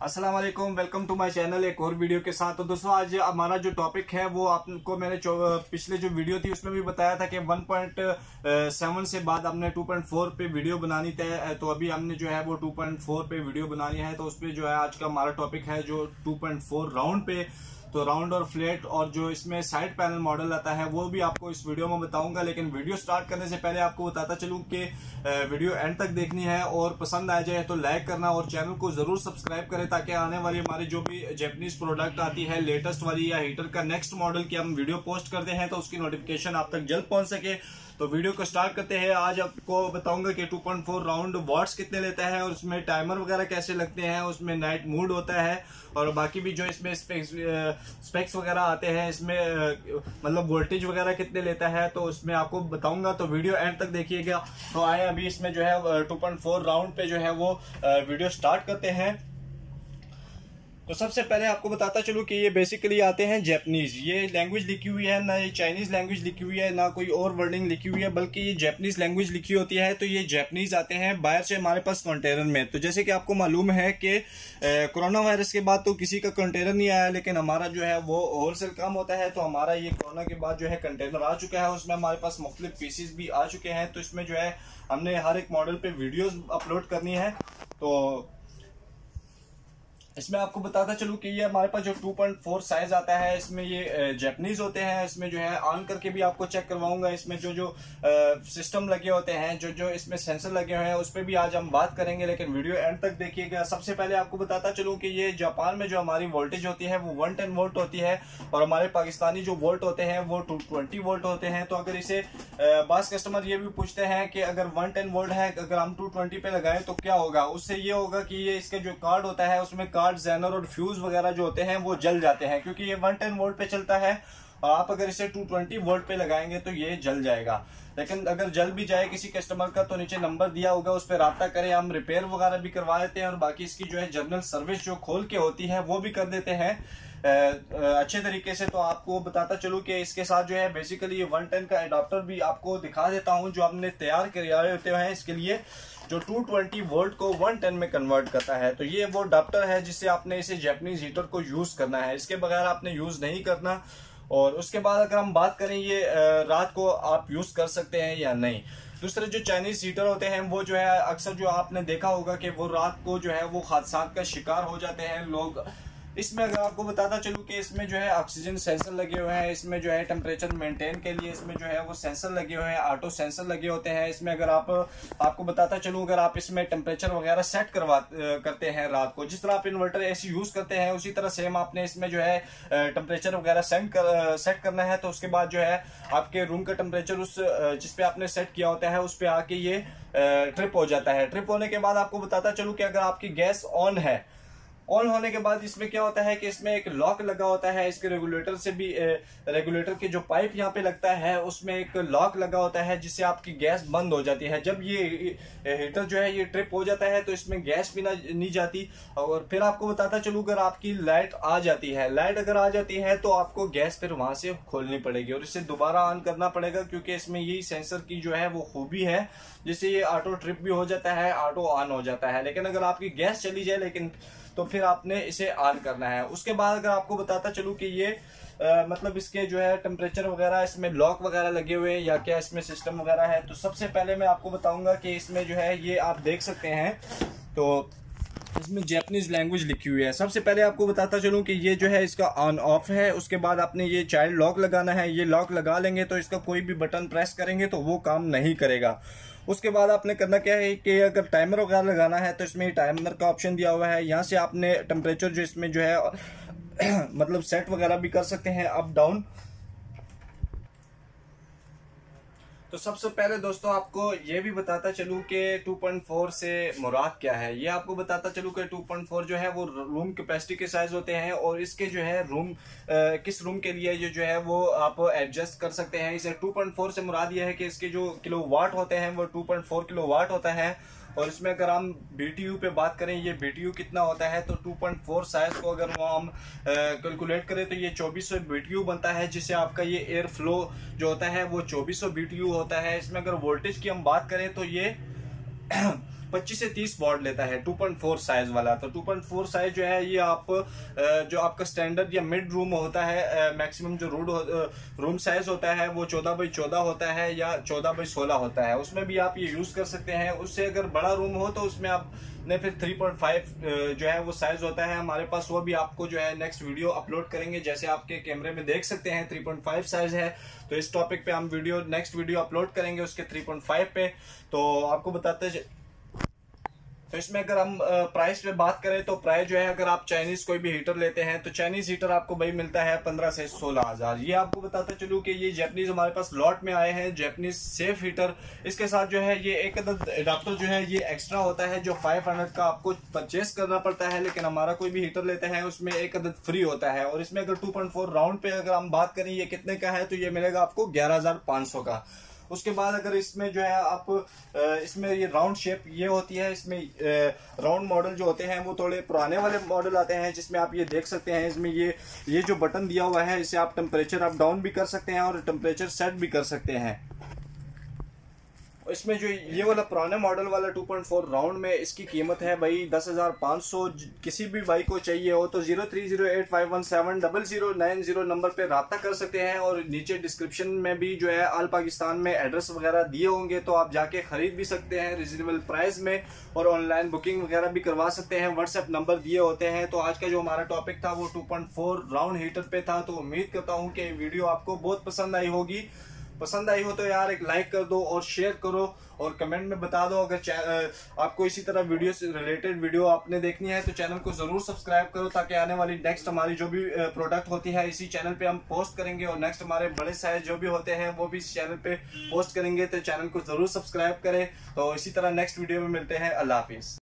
अस्सलाम वालेकुम, welcome to my channel एक और वीडियो के साथ। तो दोस्तों आज हमारा जो टॉपिक है वो आपको मैंने पिछले जो वीडियो थी उसमें भी बताया था कि 1.7 से बाद हमने 2.4 पे वीडियो बनानी तय। तो अभी हमने जो है वो 2.4 पे वीडियो बनानी है। तो उस पर जो है आज का हमारा टॉपिक है जो 2.4 राउंड पे। तो राउंड और फ्लैट और जो इसमें साइड पैनल मॉडल आता है वो भी आपको इस वीडियो में बताऊंगा। लेकिन वीडियो स्टार्ट करने से पहले आपको बताता चलूं कि वीडियो एंड तक देखनी है और पसंद आ जाए तो लाइक करना और चैनल को जरूर सब्सक्राइब करें ताकि आने वाली हमारी जो भी जैपनीज प्रोडक्ट आती है लेटेस्ट वाली या हीटर का नेक्स्ट मॉडल की हम वीडियो पोस्ट करते हैं तो उसकी नोटिफिकेशन आप तक जल्द पहुंच सके। तो वीडियो को स्टार्ट करते हैं। आज आपको बताऊंगा कि 2.4 राउंड वॉट्स कितने लेता है और उसमें टाइमर वगैरह कैसे लगते हैं, उसमें नाइट मूड होता है और बाकी भी जो इसमें स्पेक्स वगैरह आते हैं, इसमें मतलब वोल्टेज वगैरह कितने लेता है तो उसमें आपको बताऊंगा। तो वीडियो एंड तक देखिएगा। तो आए अभी इसमें जो है 2.4 राउंड पे जो है वो वीडियो स्टार्ट करते हैं। तो सबसे पहले आपको बताता चलूं कि ये बेसिकली आते हैं जैपनीज। ये लैंग्वेज लिखी हुई है, ना ये चाइनीज लैंग्वेज लिखी हुई है ना कोई और वर्डिंग लिखी हुई है, बल्कि ये जैपनीज लैंग्वेज लिखी होती है। तो ये जैपनीज आते हैं बाहर से हमारे पास कंटेनर में। तो जैसे कि आपको मालूम है कि कोरोना वायरस के बाद तो किसी का कंटेनर नहीं आया, लेकिन हमारा जो है वो होलसेल काम होता है। तो हमारा ये कोरोना के बाद जो है कंटेनर आ चुका है, उसमें हमारे पास मुख्तलिफ पीसेस भी आ चुके हैं। तो इसमें जो है हमने हर एक मॉडल पे वीडियोस अपलोड करनी है। तो इसमें आपको बताता चलूं कि ये हमारे पास जो 2.4 साइज आता है इसमें ये जैपनीज होते हैं। इसमें जो है ऑन करके भी आपको चेक करवाऊंगा। इसमें जो सिस्टम लगे होते हैं, जो इसमें सेंसर लगे हुए हैं उस पर भी आज हम बात करेंगे, लेकिन वीडियो एंड तक देखिएगा। सबसे पहले आपको बताता चलूं कि ये जापान में जो हमारी वोल्टेज होती है वो 110 वोल्ट होती है और हमारे पाकिस्तानी जो वोल्ट होते हैं वो 220 वोल्ट होते हैं। तो अगर इसे बास कस्टमर ये भी पूछते हैं कि अगर 110 वोल्ट है अगर हम 220 पे लगाएं तो क्या होगा, उससे ये होगा कि ये इसका जो कार्ड होता है उसमें जेनर और फ्यूज वगैरह जो होते हैं वो जल जाते हैं, क्योंकि ये 110 वोल्ट पे चलता है और आप अगर इसे 220 वोल्ट पे लगाएंगे तो ये जल जाएगा। लेकिन अगर जल भी जाए किसी कस्टमर का तो नीचे नंबर दिया होगा, उस पर राब्ता करें, हम रिपेयर वगैरह भी करवा देते हैं और बाकी इसकी जो है जनरल सर्विस जो खोल के होती है वो भी कर देते हैं अच्छे तरीके से। तो आपको बताता चलूं कि इसके साथ जो है बेसिकली ये 110 का अडाप्टर भी आपको दिखा देता हूं जो हमने तैयार किए होते हैं इसके लिए, जो 220 वोल्ट को 110 में कन्वर्ट करता है। तो ये वो अडाप्टर है जिससे आपने इसे जैपनीज हीटर को यूज करना है, इसके बगैर आपने यूज नहीं करना। और उसके बाद अगर हम बात करें ये रात को आप यूज कर सकते हैं या नहीं। दूसरे जो चाइनीज हीटर होते हैं वो जो है अक्सर जो आपने देखा होगा कि वो रात को जो है वो हादसात का शिकार हो जाते हैं लोग। इसमें अगर आपको बताता चलूं कि इसमें जो है ऑक्सीजन सेंसर लगे हुए हैं, इसमें जो है टेम्परेचर मेंटेन के लिए इसमें जो है वो सेंसर लगे हुए हैं, ऑटो सेंसर लगे होते हैं। इसमें अगर आपको बताता चलूं अगर आप इसमें टेम्परेचर वगैरह सेट करते हैं रात को, जिस तरह आप इन्वर्टर एसी यूज करते हैं उसी तरह सेम आपने इसमें जो है टेम्परेचर वगैरह सेट करना है। तो उसके बाद जो है आपके रूम का टेम्परेचर उस जिसपे आपने सेट किया होता है उस पे आके ये ट्रिप हो जाता है। ट्रिप होने के बाद आपको बताता चलूं कि अगर आपकी गैस ऑन होने के बाद इसमें क्या होता है कि इसमें एक लॉक लगा होता है, इसके रेगुलेटर से भी रेगुलेटर के जो पाइप यहाँ पे लगता है उसमें एक लॉक लगा होता है जिससे आपकी गैस बंद हो जाती है। जब ये हीटर जो है ये ट्रिप हो जाता है तो इसमें गैस भी नहीं जाती। और फिर आपको बताता चलूं अगर आपकी लाइट आ जाती है, लाइट अगर आ जाती है तो आपको गैस फिर वहां से खोलनी पड़ेगी और इसे दोबारा ऑन करना पड़ेगा, क्योंकि इसमें यही सेंसर की जो है वो खूबी है जिससे ये ऑटो ट्रिप भी हो जाता है, ऑटो ऑन हो जाता है। लेकिन अगर आपकी गैस चली जाए लेकिन तो फिर आपने इसे ऑन करना है। उसके बाद अगर आपको बताता चलूं कि ये मतलब इसके जो है टेम्परेचर वगैरह इसमें लॉक वगैरह लगे हुए हैं या क्या इसमें सिस्टम वगैरह है। तो सबसे पहले मैं आपको बताऊंगा कि इसमें जो है ये आप देख सकते हैं तो इसमें जैपनीज लैंग्वेज लिखी हुई है। सबसे पहले आपको बताता चलूं कि ये जो है इसका ऑन ऑफ है। उसके बाद आपने ये चाइल्ड लॉक लगाना है, ये लॉक लगा लेंगे तो इसका कोई भी बटन प्रेस करेंगे तो वो काम नहीं करेगा। उसके बाद आपने करना क्या है कि अगर टाइमर वगैरह लगाना है तो इसमें टाइमर का ऑप्शन दिया हुआ है, यहाँ से आपने टेम्परेचर जो इसमें जो है मतलब सेट वगैरह भी कर सकते हैं अप डाउन। तो सबसे पहले दोस्तों आपको ये भी बताता चलूं कि 2.4 से मुराद क्या है। ये आपको बताता चलूं कि 2.4 जो है वो रूम कैपेसिटी के साइज होते हैं और इसके जो है किस रूम के लिए जो है वो आप एडजस्ट कर सकते हैं। इसे 2.4 से मुराद ये है कि इसके जो किलोवाट होते हैं वो 2.4 किलोवाट होता है। और इसमें अगर हम BTU पे बात करें, ये BTU कितना होता है तो 2.4 साइज को अगर वो हम कैलकुलेट करें तो ये 2400 BTU बनता है, जिससे आपका ये एयर फ्लो जो होता है वो 2400 BTU होता है। इसमें अगर वोल्टेज की हम बात करें तो ये 25 से 30 वॉट लेता है 2.4 साइज वाला। तो 2.4 साइज जो है ये आप जो आपका स्टैंडर्ड या मिड रूम होता है, मैक्सिमम जो रूम साइज होता है वो 14x14 होता है या 14x16 होता है, उसमें भी आप ये यूज कर सकते हैं। उससे अगर बड़ा रूम हो तो उसमें आप ने फिर 3.5 जो है वो साइज होता है हमारे पास, वो भी आपको जो है नेक्स्ट वीडियो अपलोड करेंगे। जैसे आपके कैमरे में देख सकते हैं 3.5 साइज है, तो इस टॉपिक पे हम नेक्स्ट वीडियो अपलोड करेंगे उसके 3.5 पे। तो आपको बताते तो इसमें अगर हम प्राइस पे बात करें तो प्राइस जो है, अगर आप चाइनीज कोई भी हीटर लेते हैं तो चाइनीज हीटर आपको भाई मिलता है 15 से 16 हजार। ये आपको बताते चलूं कि ये जापानीज हमारे पास लॉट में आए हैं, जापानीज सेफ हीटर। इसके साथ जो है ये एक अदद एडाप्टर जो है ये एक्स्ट्रा होता है जो 500 का आपको परचेस करना पड़ता है, लेकिन हमारा कोई भी हीटर लेते हैं उसमें एक अदद फ्री होता है। और इसमें अगर 2.4 राउंड पे अगर हम बात करें ये कितने का है, तो ये मिलेगा आपको 11,500 का। उसके बाद अगर इसमें जो है आप इसमें ये राउंड शेप ये होती है, इसमें राउंड मॉडल जो होते हैं वो थोड़े पुराने वाले मॉडल आते हैं, जिसमें आप ये देख सकते हैं इसमें ये जो बटन दिया हुआ है, इसे आप टेम्परेचर अप डाउन भी कर सकते हैं और टेम्परेचर सेट भी कर सकते हैं। इसमें जो ये वाला पुराने मॉडल वाला 2.4 राउंड में इसकी कीमत है भाई 10,500। किसी भी भाई को चाहिए हो तो 0308517090 नंबर पे रब्ता कर सकते हैं, और नीचे डिस्क्रिप्शन में भी जो है ऑल पाकिस्तान में एड्रेस वगैरह दिए होंगे, तो आप जाके खरीद भी सकते हैं रिजनेबल प्राइस में, और ऑनलाइन बुकिंग वगैरह भी करवा सकते हैं। व्हाट्सएप नंबर दिए होते हैं। तो आज का जो हमारा टॉपिक था वो 2.4 राउंड हीटर पे था। तो उम्मीद करता हूँ कि वीडियो आपको बहुत पसंद आई होगी। पसंद आई हो तो यार एक लाइक कर दो और शेयर करो, और कमेंट में बता दो अगर आपको इसी तरह वीडियो से रिलेटेड वीडियो आपने देखनी है तो चैनल को जरूर सब्सक्राइब करो, ताकि आने वाली नेक्स्ट हमारी जो भी प्रोडक्ट होती है इसी चैनल पे हम पोस्ट करेंगे, और नेक्स्ट हमारे बड़े साइज जो भी होते हैं वो भी इस चैनल पे पोस्ट करेंगे। तो चैनल को जरूर सब्सक्राइब करें। तो इसी तरह नेक्स्ट वीडियो में मिलते हैं। अल्लाह हाफिज।